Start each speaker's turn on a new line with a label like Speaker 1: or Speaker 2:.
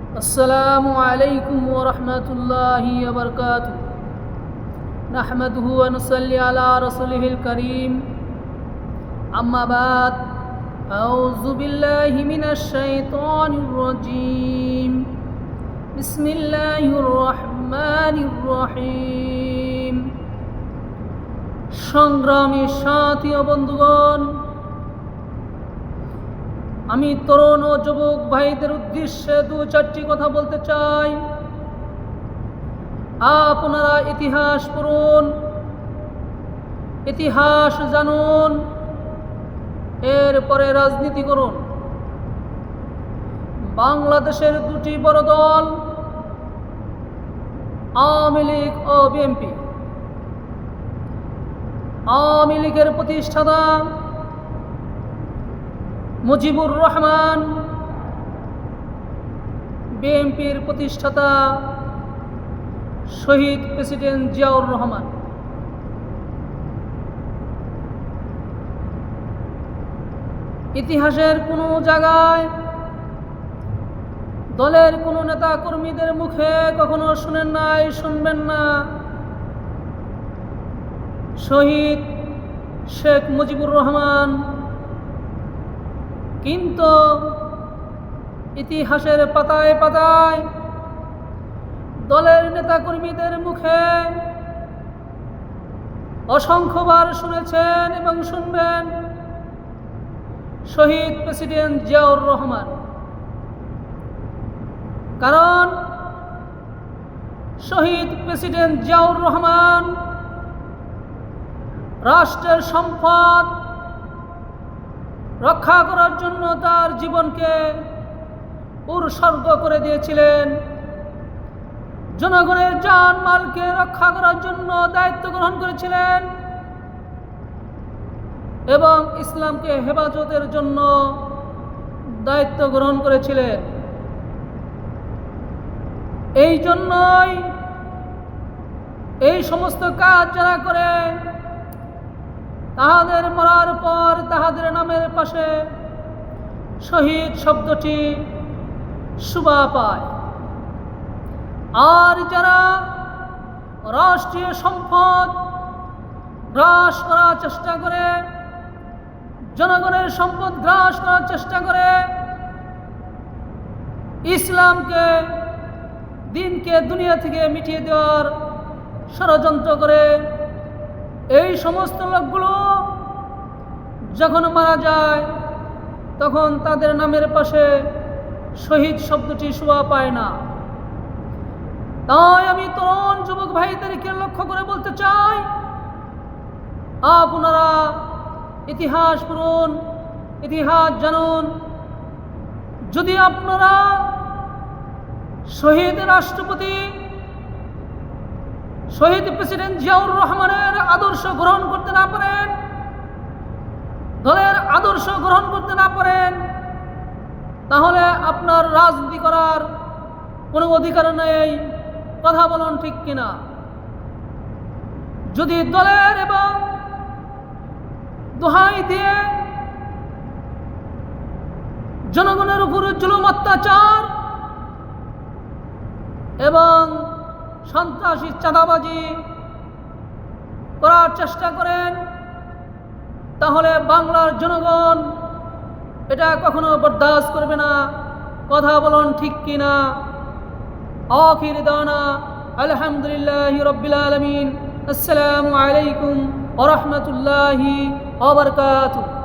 Speaker 1: अस्सलामु अलैकुम व रहमतुल्लाहि व बरकातुहू। नहमदुहु व नुसल्ली अला रसूलिहिल करीम। अम्मा बाद, अऊज़ु बिल्लाहि मिनश शैतानिर रजीम। बिस्मिल्लाहिर रहमानिर रहीम। সংগ্রামী সাথী ও বন্ধুগণ, আমি তরুণ ও যুবক ভাইদের উদ্দেশ্যে দু চারটি কথা বলতে চাই। আপনারা ইতিহাস পড়ুন, ইতিহাস জানুন, এরপরে রাজনীতি করুন। বাংলাদেশের দুটি বড় দল আওয়ামী লীগ ও বিএনপি। আওয়ামী লীগের প্রতিষ্ঠাতা মুজিবুর রহমান, বিএনপির প্রতিষ্ঠাতা শহীদ প্রেসিডেন্ট জিয়াউর রহমান। ইতিহাসের কোনো জায়গায় দলের কোনো নেতা কর্মীদের মুখে কখনো শুনেন নাই, শুনবেন না শহীদ শেখ মুজিবুর রহমান। কিন্তু ইতিহাসের পাতায় পাতায় দলের নেতাকর্মীদের মুখে অসংখ্যবার শুনেছেন এবং শুনবেন শহীদ প্রেসিডেন্ট জিয়াউর রহমান। কারণ শহীদ প্রেসিডেন্ট জিয়াউর রহমান রাষ্ট্রের সম্পদ রক্ষা করার জন্য তার জীবনকে উৎসর্গ করে দিয়েছিলেন। জনগণের জানমালকে রক্ষা করার জন্য দায়িত্ব গ্রহণ করেছিলেন এবং ইসলামকে হেফাজতের জন্য দায়িত্ব গ্রহণ করেছিলেন। এই জন্যই এই সমস্ত কাজ যারা করে তাহাদের মরার পর তাহাদের নামের পাশে শহীদ শব্দটি শোভা পায়। আর যারা রাষ্ট্রীয় সম্পদ গ্রাস করার চেষ্টা করে, জনগণের সম্পদ গ্রাস করার চেষ্টা করে, ইসলামকে দিনকে দুনিয়া থেকে মিটিয়ে দেওয়ার ষড়যন্ত্র করে, এই সমস্ত লোকগুলো যখন মারা যায় তখন তাদের নামের পাশে শহীদ শব্দটি শোভা পায় না। তাই আমি তরুণ যুবক ভাইদেরকে লক্ষ্য করে বলতে চাই, আপনারা ইতিহাস পড়ুন, ইতিহাস জানুন। যদি আপনারা শহীদ রাষ্ট্রপতি শহীদ প্রেসিডেন্ট জিয়াউর রহমানের আদর্শ গ্রহণ করতে না পারেন, দলের আদর্শ গ্রহণ করতে না পারেন, তাহলে আপনার রাজনীতি করার কোনো অধিকার নেই। কথা বলুন ঠিক কিনা? যদি দলের এবং দোহাই দিয়ে জনগণের উপর জুলুম অত্যাচার এবং সন্ত্রাসী চাঁদাবাজি করার চেষ্টা করেন, তাহলে বাংলার জনগণ এটা কখনো বরদাস্ত করবে না। কথা বলুন ঠিক কিনা? আখির দাওয়ানা আলহামদুলিল্লাহি রাব্বিল আলামিন। আসসালামু আলাইকুম ওয়া রাহমাতুল্লাহি ওয়া বারাকাতুহু।